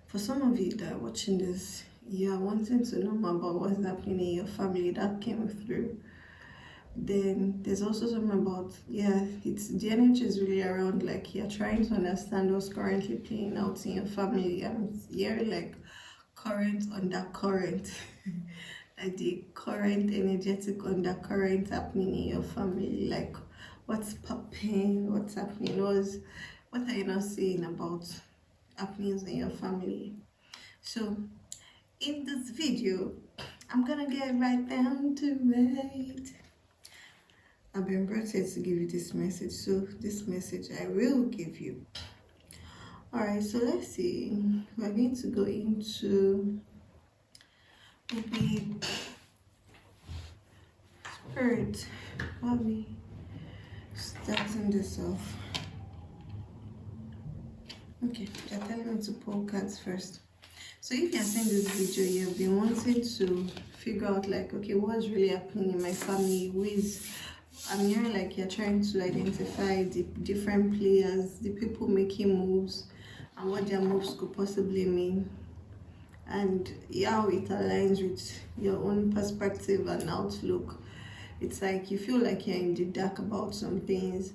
For some of you that are watching this, you are wanting to know more about what's happening in your family that came through. Then there's also something about, it's the energy is really around, like you're trying to understand what's currently playing out in your family. I'm hearing like current, undercurrent, like the current energetic undercurrent happening in your family. Like what's popping, what's happening, what are you not seeing about happenings in your family? So in this video, I'm gonna get right down to it. I've been brought here to give you this message, so this message I will give you. Alright, so let's see. We're going to go into maybe spirit. While we starting this off. Okay, they're telling me to pull cards first. So if you're seeing this video, you've been wanting to figure out like, okay, what's really happening in my family? I'm hearing like you're trying to identify the different players, the people making moves, and what their moves could possibly mean, and how it aligns with your own perspective and outlook. It's like you feel like you're in the dark about some things.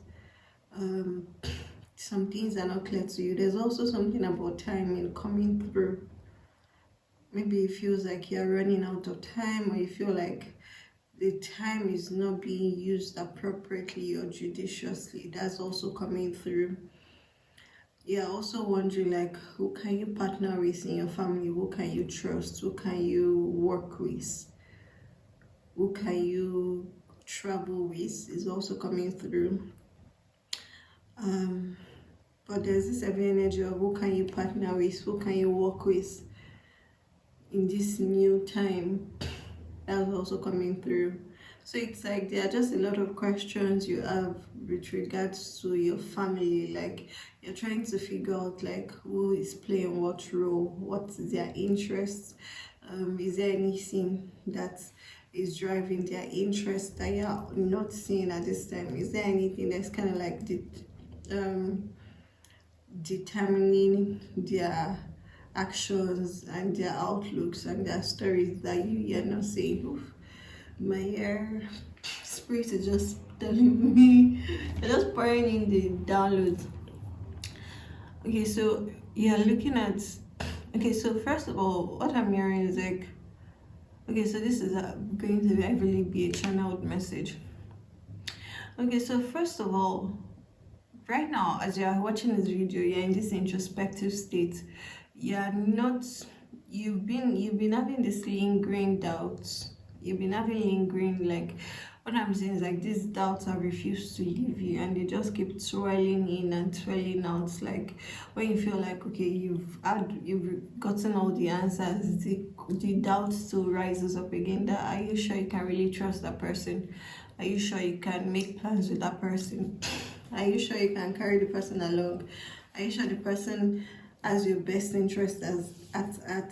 Some things are not clear to you. There's also something about timing coming through. Maybe it feels like you're running out of time, or you feel like the time is not being used appropriately or judiciously. That's also coming through. You're also wondering like, who can you partner with in your family? Who can you trust? Who can you work with? Who can you travel with? Is also coming through. But there's this heavy energy of who can you partner with? Who can you work with in this new time? That's also coming through. So it's like there are just a lot of questions you have with regards to your family. Like you're trying to figure out like who is playing what role, what's their interests. Is there anything that is driving their interest that you're not seeing at this time? Is there anything that's kind of like determining their actions and their outlooks and their stories that you're not seeing? Oof. My spirit is just telling me, they're just pouring in the downloads. Okay, so you're looking at, okay, so first of all, what I'm hearing is like, okay, so this is going to really be a channeled message. Okay, so first of all, right now as you're watching this video, you're in this introspective state. You're not, you've been having this lingering doubts. You've been having lingering, like, what I'm saying is like these doubts have refused to leave you, and they just keep swirling in and swirling out. Like when you feel like, okay, you've gotten all the answers, the doubt still rises up again. That, are you sure you can really trust that person? Are you sure you can make plans with that person? Are you sure you can carry the person along? Are you sure the person has your best interest at?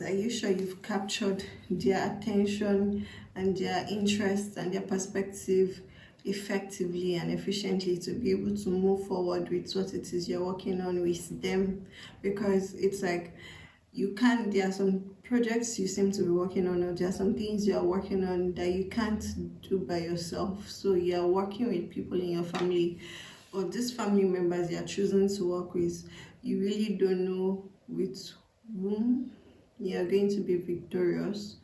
Are you sure you've captured their attention and their interest and their perspective effectively and efficiently to be able to move forward with what it is you're working on with them? Because it's like you can't, there are some projects you seem to be working on, or there are some things you are working on that you can't do by yourself. So you're working with people in your family, or these family members you're choosing to work with. You really don't know with whom you're going to be victorious,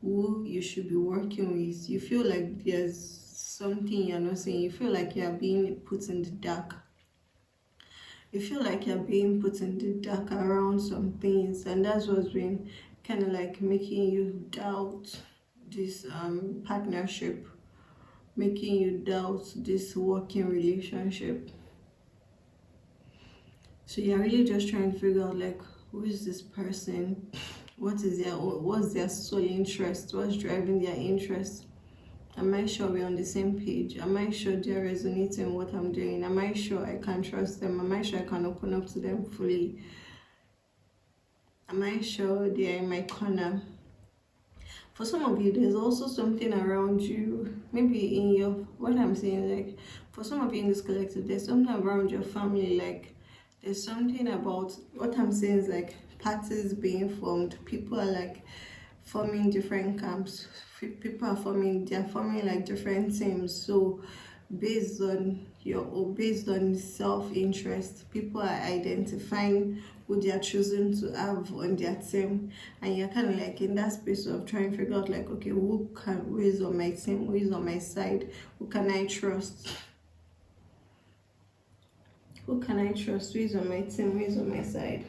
who you should be working with. You feel like there's something you're not seeing. You feel like you're being put in the dark. You feel like you're being put in the dark around some things, and that's what's been kind of like making you doubt this partnership, making you doubt this working relationship. So you're really just trying to figure out like, who is this person? What's their sole interest? What's driving their interest? Am I sure we're on the same page? Am I sure they're resonating with what I'm doing? Am I sure I can trust them? Am I sure I can open up to them fully? Am I sure they're in my corner? For some of you, there's also something around you, maybe in your, what I'm saying, like, for some of you in this collective, there's something around your family, like, there's something about, what I'm saying is like, parties being formed. People are like forming different camps. People are forming, they're forming like different teams. So based on based on self-interest, people are identifying who they are choosing to have on their team, and you're kind of like in that space of trying to figure out like, okay, who is on my team, who is on my side, who can I trust, who is on my team, who is on my side.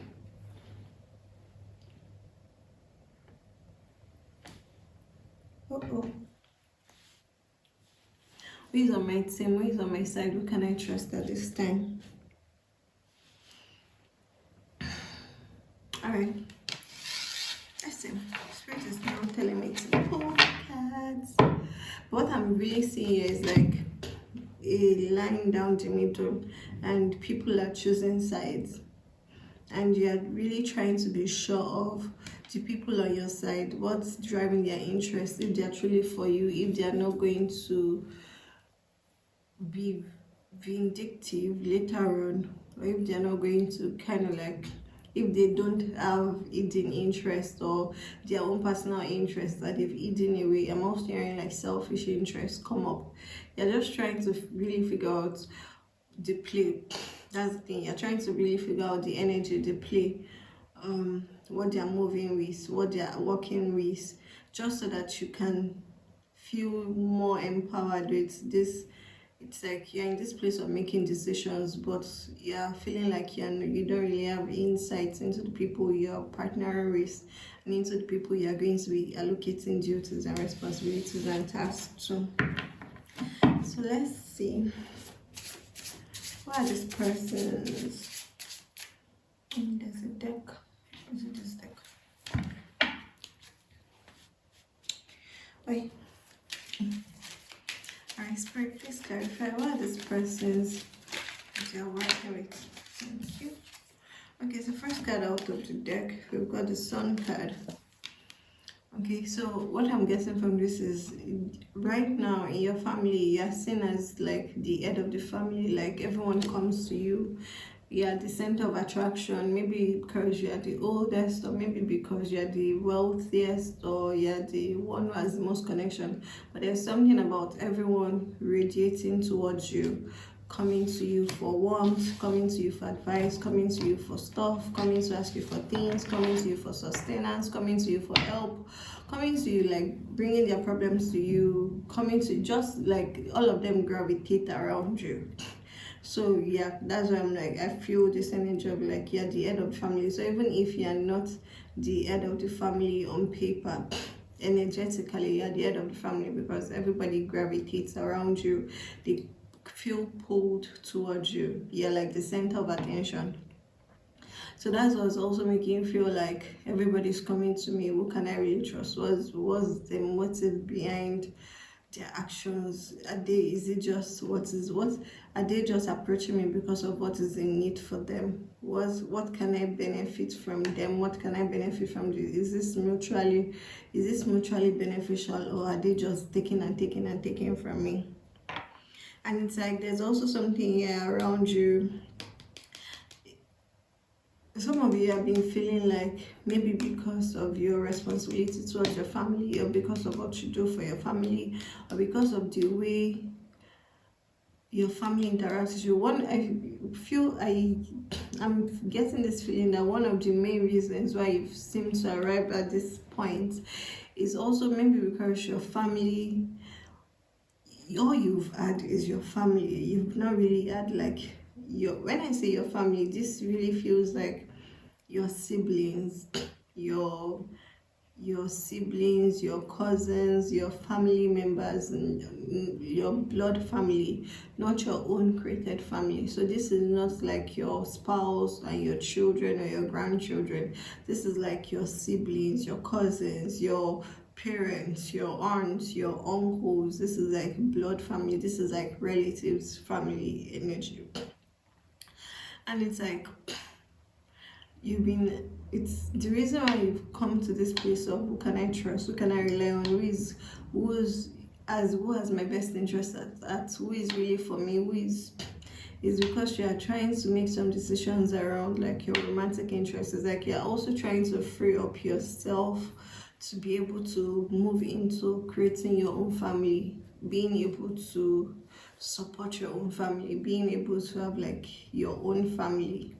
Who is on my team, who is on my side, who can I trust at this time? Alright, let's see. Spirit is now telling me to pull cards. But what I'm really seeing is like a line down the middle, and people are choosing sides, and you're really trying to be sure of the people on your side, what's driving their interest, if they're truly for you, if they're not going to be vindictive later on, or if they're not going to kind of like, if they don't have hidden interest or their own personal interest that they've hidden away. I'm also hearing like selfish interests come up. You're just trying to really figure out the play. That's the thing. You're trying to really figure out the energy, the play, what they're moving with, what they're working with, just so that you can feel more empowered with this. It's like you're in this place of making decisions, but you're feeling like you don't really have insights into the people you're partnering with, and into the people you're going to be allocating duties and responsibilities and tasks to. So let's see. What are these persons? There's a deck. Is it this deck? Wait. Alright, Spirit, please clarify what are these persons that you're working with. Thank you. Okay, so first card out of the deck, we've got the Sun card. Okay, so what I'm getting from this is, right now in your family, you're seen as like the head of the family, like everyone comes to you. You're the center of attraction, maybe because you're the oldest, or maybe because you're the wealthiest, or you're the one who has the most connection. But there's something about everyone radiating towards you, coming to you for warmth, coming to you for advice, coming to you for stuff, coming to ask you for things, coming to you for sustenance, coming to you for help, coming to you like bringing their problems to you, coming to just like all of them gravitate around you. So yeah, that's why I'm like, I feel this energy of like you're the head of the family. So even if you're not the head of the family on paper, energetically you're the head of the family, because everybody gravitates around you. They feel pulled towards you. You're like the center of attention. So that's what's also making you feel like everybody's coming to me. Who can I really trust? What's the motive behind their actions? Are they just approaching me because of what is in need for them? What can I benefit from them? What can I benefit from this? Is this mutually beneficial, or are they just taking and taking and taking from me? And it's like there's also something here around you. Some of you have been feeling like maybe because of your responsibility towards your family, or because of what you do for your family, or because of the way your family interacts with you. I'm getting this feeling that one of the main reasons why you've seemed to arrive at this point is also maybe because your family, all you've had is your family. You've not really had like when I say your family, this really feels like your siblings, your siblings, your cousins, your family members, and your blood family, not your own created family. So this is not like your spouse and your children or your grandchildren. This is like your siblings, your cousins, your parents, your aunts, your uncles. This is like blood family. This is like relatives, family energy. And it's like it's the reason why you've come to this place of who can I trust, who can I rely on, who has my best interest at who is really for me, who is is because you are trying to make some decisions around like your romantic interests. It's like you're also trying to free up yourself to be able to move into creating your own family, being able to support your own family, being able to have like your own family.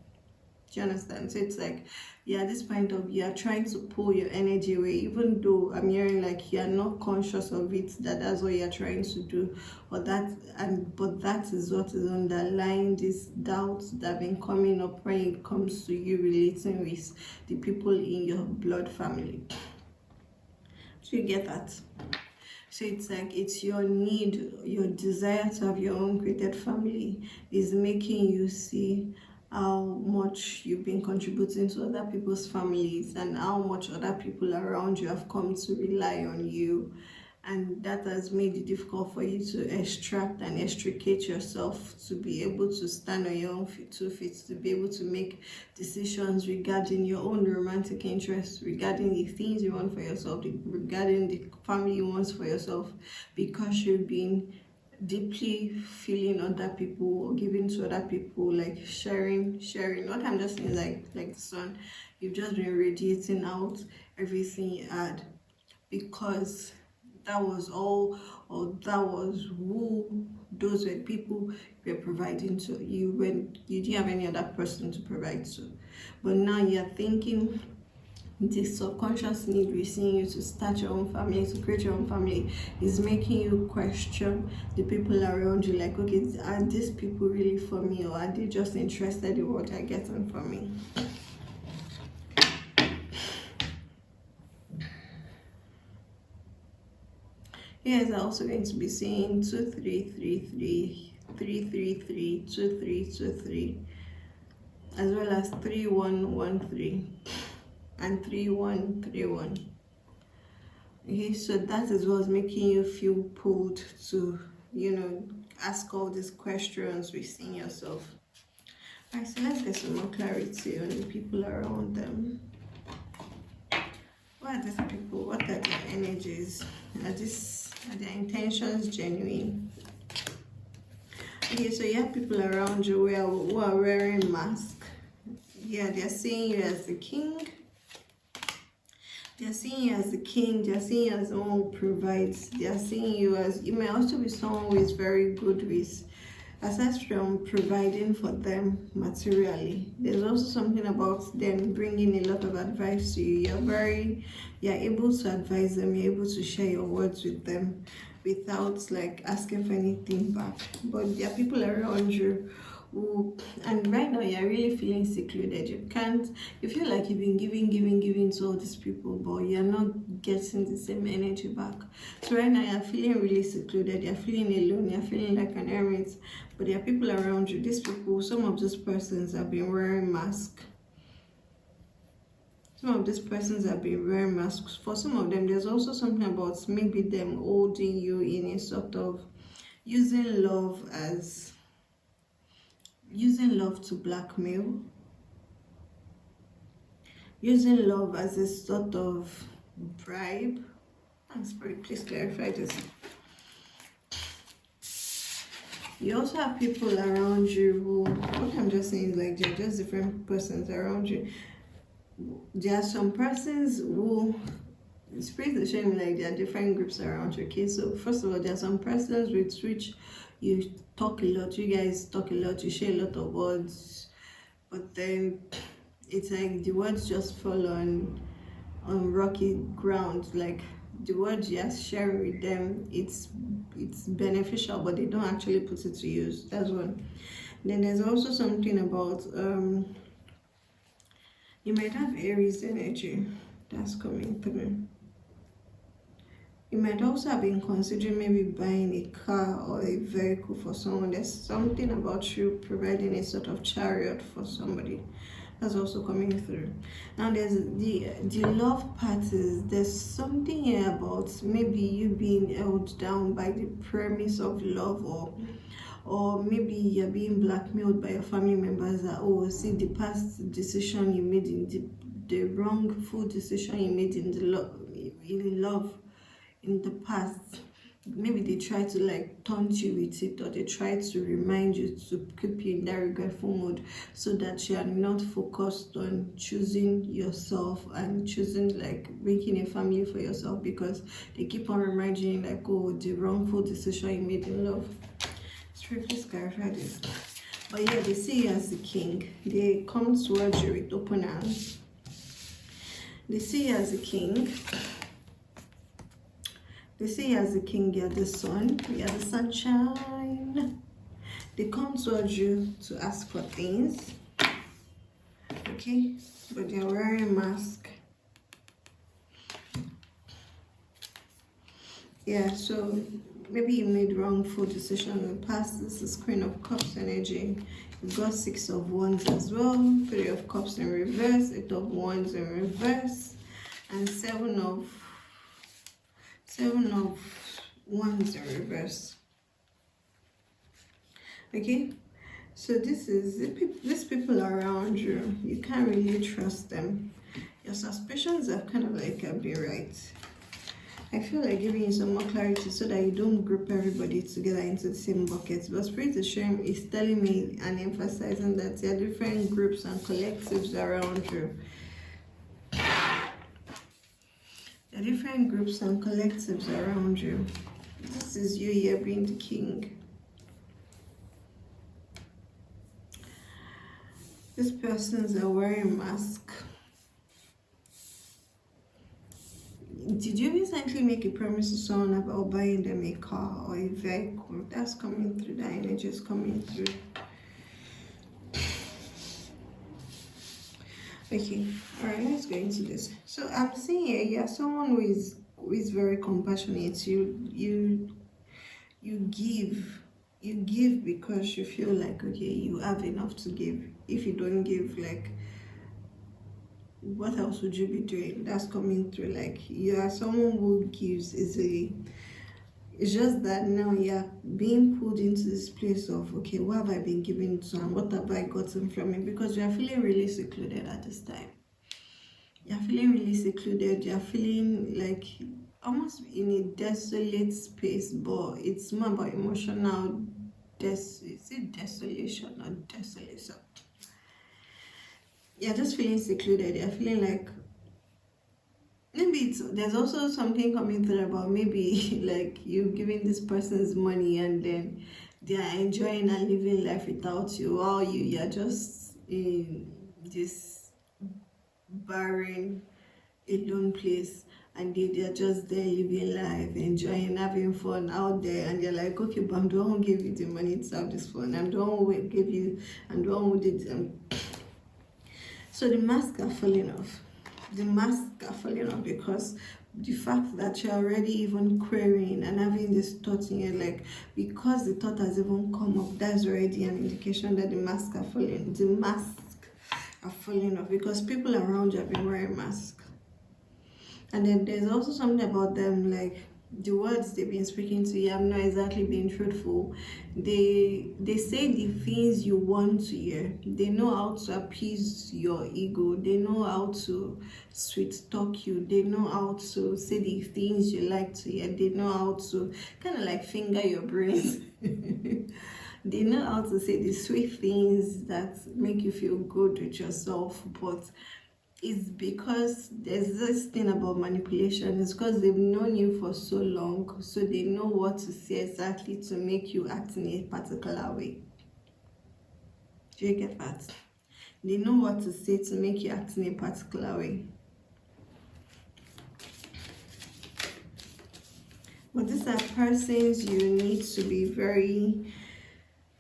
Do you understand? So it's like, yeah, at this point of you are trying to pull your energy away, even though I'm hearing like you are not conscious of it, that's what you're trying to do, or that, and but that is what is underlying these doubts that have been coming up when it comes to you relating with the people in your blood family. So you get that? So it's like it's your need, your desire to have your own created family is making you see how much you've been contributing to other people's families and how much other people around you have come to rely on you, and that has made it difficult for you to extract and extricate yourself to be able to stand on your own 2 feet, to be able to make decisions regarding your own romantic interests, regarding the things you want for yourself, regarding the family you want for yourself, because you've been deeply feeling other people or giving to other people, like sharing. What I'm just saying is like the sun, you've just been radiating out everything you had, because that was all, or that was who those were people were providing to you when you didn't have any other person to provide to. But now you're thinking the subconscious need within you to start your own family, to create your own family, is making you question the people around you, like, okay, are these people really for me, or are they just interested in what they're getting from me? You guys are also going to be seeing 2333, 333, 2323, as well as 3113 and 3131. Okay, so that is what's making you feel pulled to, ask all these questions within yourself. Alright, so let's get some more clarity on the people around them. What are these people? What are their energies? Are their intentions genuine? Okay, so you have people around you who are wearing masks. Yeah, they're seeing you as the king. They're seeing you as the king. They're seeing you as the one who provides. They're seeing you as, you may also be someone who is very good with, aside from providing for them materially, there's also something about them bringing a lot of advice to you. You're able to advise them, you're able to share your words with them without like asking for anything back. But there are people around you who, and right now you're really feeling secluded. You feel like you've been giving to all these people, but you're not getting the same energy back. So right now you're feeling really secluded, you're feeling alone, you're feeling like an hermit. But there are people around you. These people, some of these persons have been wearing masks. Some of these persons have been wearing masks. For some of them, there's also something about maybe them holding you in a sort of using love to blackmail, using love as a sort of bribe. And Spirit, please clarify this. You also have people around you who, what I'm just saying is like they're just different persons around you. There are some persons who, Spirit is showing me like there are different groups around you. Okay, so first of all, there are some persons with which you talk a lot, you guys talk a lot, you share a lot of words, but then it's like the words just fall on rocky ground. Like the words you're sharing with them, it's beneficial, but they don't actually put it to use. That's one. Then there's also something about you might have Aries energy that's coming through. You might also have been considering maybe buying a car or a vehicle for someone. There's something about you providing a sort of chariot for somebody. That's also coming through. Now there's the love parties. There's something here about maybe you being held down by the premise of love, or maybe you're being blackmailed by your family members that, oh, see, the past decision you made, in the wrongful decision you made in love in the past, maybe they try to like taunt you with it, or they try to remind you to keep you in that regretful mode, so that you are not focused on choosing yourself and choosing like making a family for yourself, because they keep on reminding you like, oh, the wrongful decision you made in love. Spirit, please clarify this. But yeah, they see you as the king. They come towards you with open arms. They see you as a king. They see you as a king. You're the sun. You're the sunshine. They come towards you to ask for things. Okay? But they're wearing a mask. Yeah, so maybe you made wrongful decision in the past. This is Queen of Cups energy. You've got 6 of Wands as well, 3 of Cups in reverse, 8 of Wands in reverse, and 7 of Wands in reverse. Okay, so this is these people around you. You can't really trust them. Your suspicions are kind of like be right. I feel like giving you some more clarity so that you don't group everybody together into the same bucket. But Spirit is telling me and emphasizing that there are different groups and collectives around you. There are different groups and collectives around you. This is you here being the king. These persons are wearing a mask. Did you recently make a promise to someone about buying them a car or a vehicle? That's coming through. That energy is coming through. Okay, all right, let's go into this. So I'm seeing here, you're someone who is very compassionate. You give because you feel like, okay, you have enough to give. If you don't give, like, what else would you be doing? That's coming through. Like, you are someone who gives easily. It's just that now you're being pulled into this place of, okay, what have I been given to and what have I gotten from it? Because you're feeling really secluded at this time. You're feeling really secluded. You're feeling like almost in a desolate space, but it's more about emotional is it desolation or desolation? You're just feeling secluded. You're feeling like maybe there's also something coming through about maybe like you giving this person's money and then they are enjoying and living life without you, while you're just in this barren, alone place, and they're just there living life, enjoying, having fun out there, and you're like, okay, but I'm the one who gave you the money to have this fun. I'm the one who gave you, and the one who did So the masks are falling off. The masks are falling off because the fact that you're already even querying and having this thought in your, like, because the thought has even come up, that's already an indication that the masks are falling. The masks are falling off because people around you have been wearing masks. And then there's also something about them, like the words they've been speaking to you have not exactly been truthful. They say the things you want to hear. They know how to appease your ego. They know how to sweet talk you. They know how to say the things you like to hear. They know how to kind of like finger your brains. They know how to say the sweet things that make you feel good with yourself, but it's because there's this thing about manipulation. It's because they've known you for so long, so they know what to say exactly to make you act in a particular way. Do you get that? They know what to say to make you act in a particular way. But these are persons you need to be very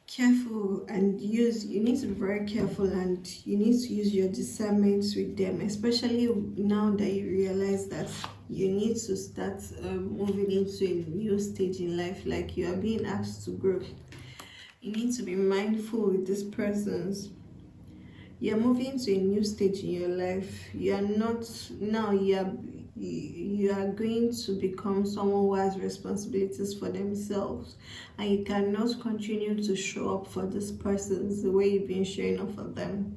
careful and you need to be very careful, and you need to use your discernment with them, especially now that you realize that you need to start moving into a new stage in life, like you are being asked to grow. You need to be mindful with these persons. You're moving to a new stage in your life. You are not now, you are going to become someone who has responsibilities for themselves, and you cannot continue to show up for these persons the way you've been showing up for them,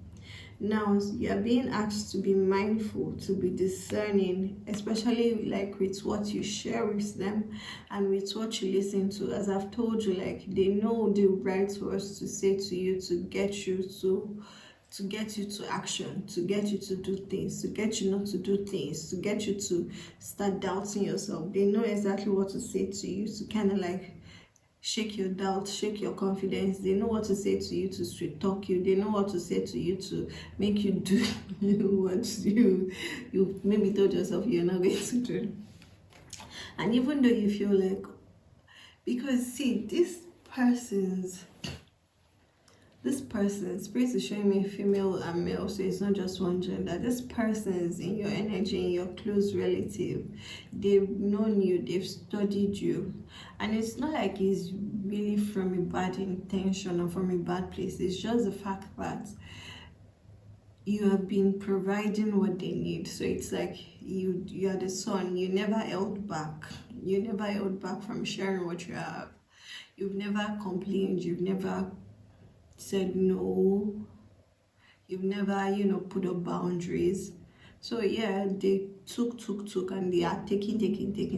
Now you're being asked to be mindful, to be discerning, especially like with what you share with them and with what you listen to. As I've told you, like they know the right words to say to you to get you to action, to get you to do things, to get you not to do things, to get you to start doubting yourself. They know exactly what to say to you to kind of like shake your doubt, shake your confidence. They know what to say to you to sweet talk you. They know what to say to you to make you do what you maybe told yourself you're not going to do. And even though you feel like, because see, this person, spirit is showing me female and male, so it's not just one gender. This person is in your energy, in your close relative. They've known you, they've studied you, and it's not like it's really from a bad intention or from a bad place. It's just the fact that you have been providing what they need. So it's like you are the son. You never held back. You never held back from sharing what you have. You've never complained. You've never said no. You've never, put up boundaries. So yeah, they took, and they are taking,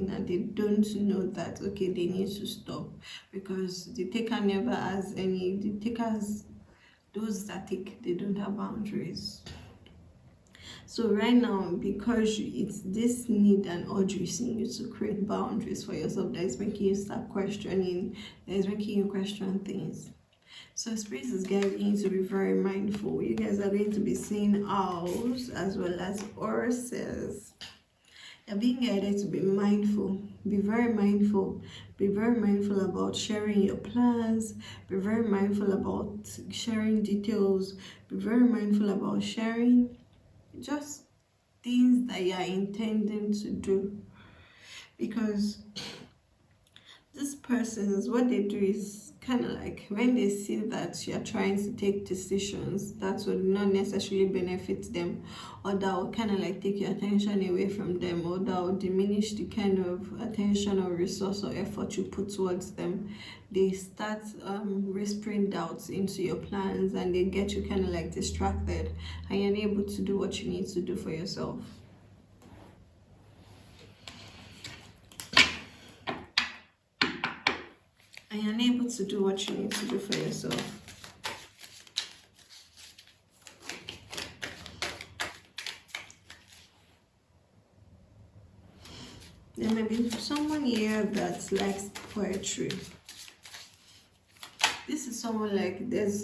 and they don't know that, okay, they need to stop, because the taker never has any, the takers, those that take, they don't have boundaries. So right now, because it's this need and urge within you to create boundaries for yourself that is making you start questioning, that is making you question things. So spirit is guiding you to be very mindful. You guys are going to be seeing owls as well as horses. You're being guided to be mindful. Be very mindful. Be very mindful about sharing your plans. Be very mindful about sharing details. Be very mindful about sharing just things that you are intending to do. Because this person's, what they do is kind of like when they see that you're trying to take decisions that would not necessarily benefit them, or that will kind of like take your attention away from them, or that will diminish the kind of attention or resource or effort you put towards them, they start whispering doubts into your plans, and they get you kind of like distracted, and you're unable to do what you need to do for yourself. And you're unable to do what you need to do for yourself. There may be someone here that likes poetry. This is someone like, there's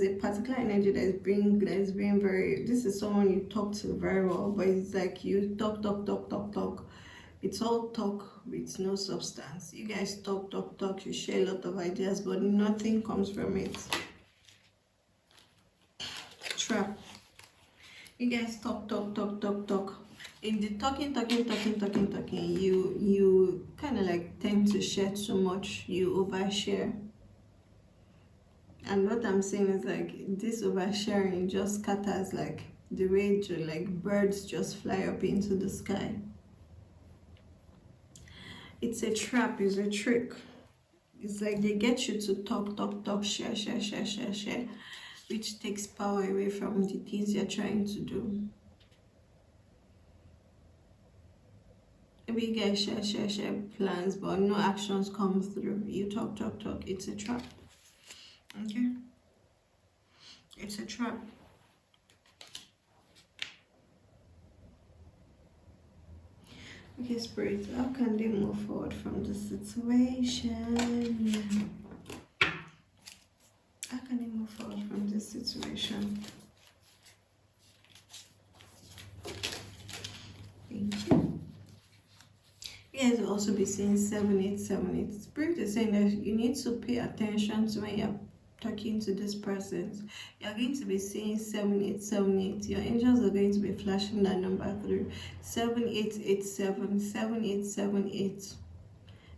a particular energy that is being very, this is someone you talk to very well, but it's like you talk. It's all talk with no substance. You guys talk, you share a lot of ideas, but nothing comes from it. Trap. You guys talk. In the talking, you kind of like tend to share too much. You overshare. And what I'm saying is like this oversharing just scatters like the way like birds just fly up into the sky. It's a trap, it's a trick. It's like they get you to talk, share, which takes power away from the things you're trying to do. Maybe you guys share plans, but no actions come through. You talk. It's a trap. Okay? It's a trap. Okay, Spirit, how can they move forward from the situation? How can they move forward from this situation? Thank you. You guys will also be seeing 7878. Spirit is saying that you need to pay attention to when you're talking to this person. You're going to be seeing 7878. Your angels are going to be flashing that number through. 7887, 7878,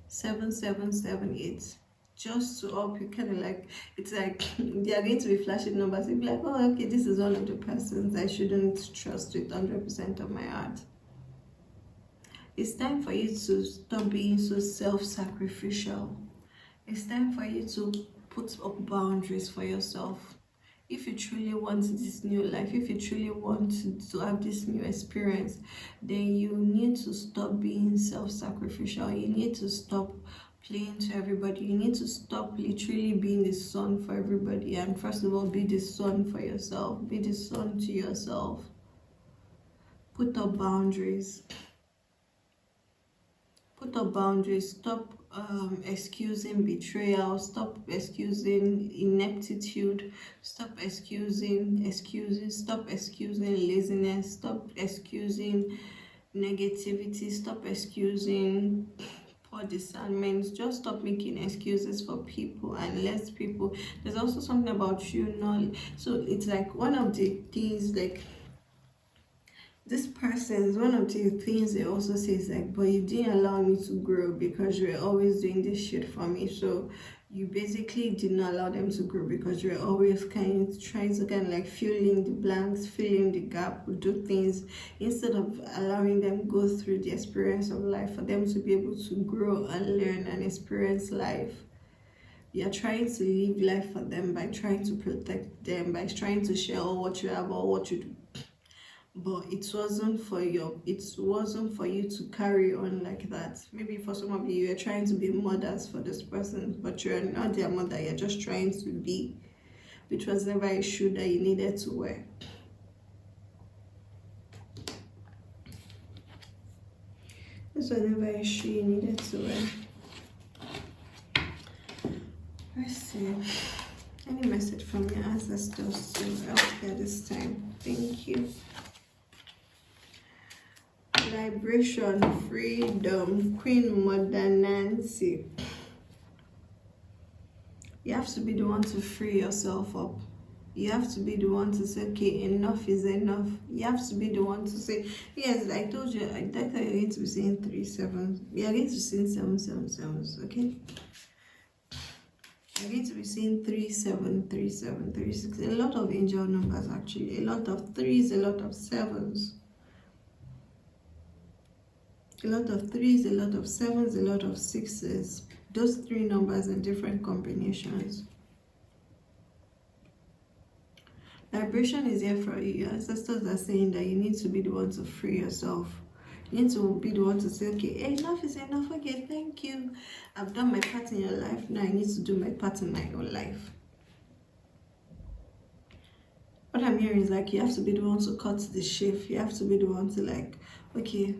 7778. Just to help you kind of like, it's like they are going to be flashing numbers. You'll be like, oh, okay, this is one of the persons I shouldn't trust with 100% of my heart. It's time for you to stop being so self-sacrificial. It's time for you to put up boundaries for yourself. If you truly want this new life, if you truly want to have this new experience, then you need to stop being self-sacrificial. You need to stop playing to everybody. You need to stop literally being the son for everybody, and first of all, be the son for yourself. Be the son to yourself. Put up boundaries. Put up boundaries. Stop excusing betrayal. Stop excusing ineptitude. Stop excusing excuses. Stop excusing laziness. Stop excusing negativity. Stop excusing poor discernment. Just stop making excuses for people and let people. There's also something about you not. So it's like one of the things, like, this person is one of the things they also say is like, but you didn't allow me to grow because you were always doing this shit for me. So you basically didn't allow them to grow because you were always kind of trying to kind of like fill in the blanks, fill in the gap, do things instead of allowing them go through the experience of life for them to be able to grow and learn and experience life. You're trying to live life for them by trying to protect them, by trying to share all what you have, all what you do. But it wasn't for you to carry on like that. Maybe for some of you, you're trying to be mothers for this person, but you're not their mother. You're just trying to be, which was never a shoe that you needed to wear. This was never a shoe you needed to wear. Let's see. Any message from your ancestors to help here this time? Thank you. Liberation, freedom, Queen Mother Nancy. You have to be the one to free yourself up. You have to be the one to say, okay, enough is enough. You have to be the one to say, yes, I told you, I thought you're going to be saying 3 7s. You're going to be saying 7 7 7s, okay? You're going to be saying 3 7 3 7 3 6. A lot of angel numbers, actually. A lot of 3s, a lot of 7s. A lot of 3s, a lot of 7s, a lot of 6s. Those 3 numbers in different combinations. Liberation is here for you. Your ancestors are saying that you need to be the one to free yourself. You need to be the one to say, okay, enough is enough. Okay, thank you. I've done my part in your life. Now I need to do my part in my own life. What I'm hearing is like you have to be the one to cut the shift. You have to be the one to like, okay,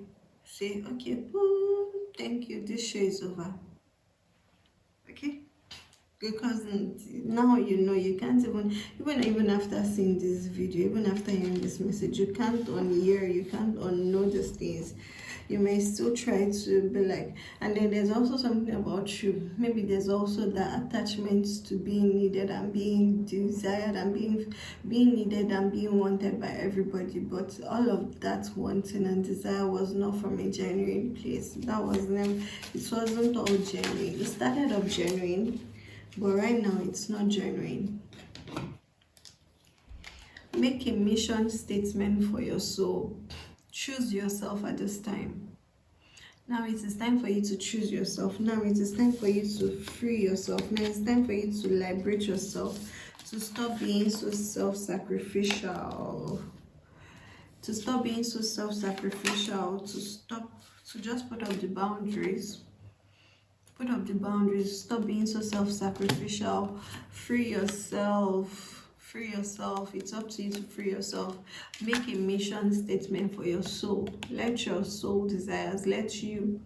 say, okay, boom, thank you, this show is over. Okay? Because now you know you can't even after seeing this video, even after hearing this message, you can't unhear, you can't unknow these things. You may still try to be like, and then there's also something about you. Maybe there's also that attachment to being needed and being desired and being needed and being wanted by everybody. But all of that wanting and desire was not from a genuine place. That was never, it wasn't all genuine. It started off genuine, but right now it's not genuine. Make a mission statement for your soul. Choose yourself at this time. Now it is time for you to choose yourself. Now it is time for you to free yourself. Now it's time for you to liberate yourself. To stop being so self-sacrificial. To stop being so self-sacrificial. To just put up the boundaries. Put up the boundaries. Stop being so self-sacrificial. Free yourself. Free yourself. It's up to you to free yourself. Make a mission statement for your soul. Let your soul desires, let you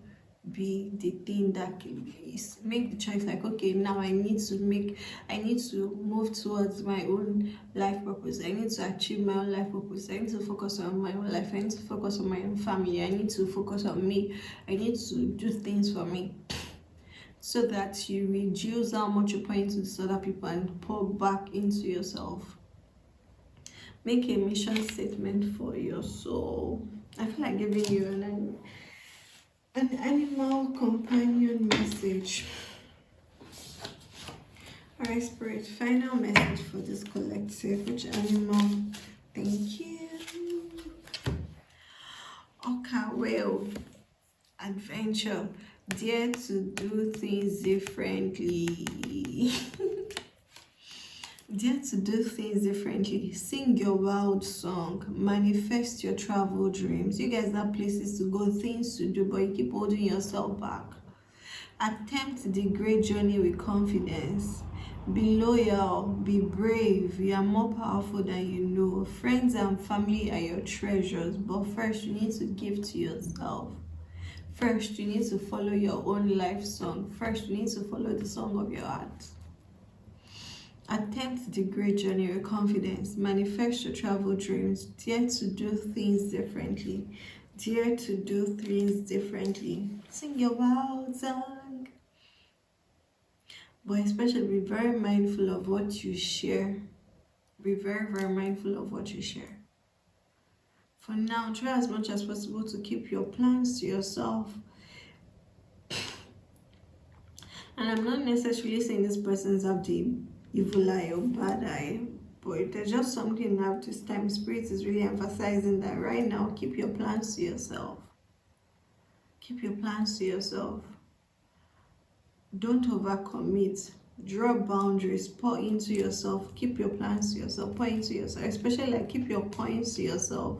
be the thing that is, make the choice like, okay, now I need to move towards my own life purpose. I need to achieve my own life purpose. I need to focus on my own life. I need to focus on my own family. I need to focus on me. I need to do things for me. So that you reduce how much you pour into these other people and pour back into yourself. Make a mission statement for your soul. I feel like giving you an animal companion message. Alright, Spirit, final message for this collective. Which animal? Thank you. Okay, well, adventure. Dare to do things differently. Dare to do things differently. Sing your wild song. Manifest your travel dreams. You guys have places to go, things to do, but you keep holding yourself back. Attempt the great journey with confidence. Be loyal, be brave. You are more powerful than you know. Friends and family are your treasures, but first you need to give to yourself. First, you need to follow your own life song. First, you need to follow the song of your heart. Attempt the great journey with confidence. Manifest your travel dreams. Dare to do things differently. Dare to do things differently. Sing your wild song. But especially be very mindful of what you share. Be very, very mindful of what you share. For now, try as much as possible to keep your plans to yourself. And I'm not necessarily saying this person's have the evil eye or bad eye, but there's just something now this time. Spirit is really emphasizing that right now. Keep your plans to yourself. Keep your plans to yourself. Don't overcommit. Draw boundaries. Pour into yourself. Keep your plans to yourself. Pour into yourself. Especially like keep your points to yourself.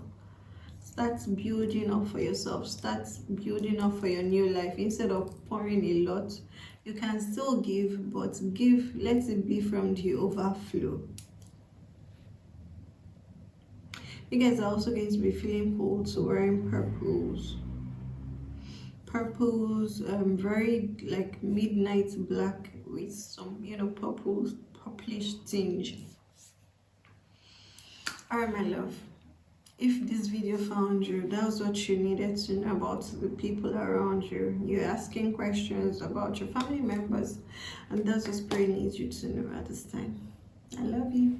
Start building up for yourself. Start building up for your new life. Instead of pouring a lot, you can still give, but give, let it be from the overflow. You guys are also going to be feeling pulled to wearing purples. Purples, very like midnight black with some, purplish tinge. Alright, my love. If this video found you, that was what you needed to know about the people around you. You're asking questions about your family members, and that's what Spirit needs you to know at this time. I love you.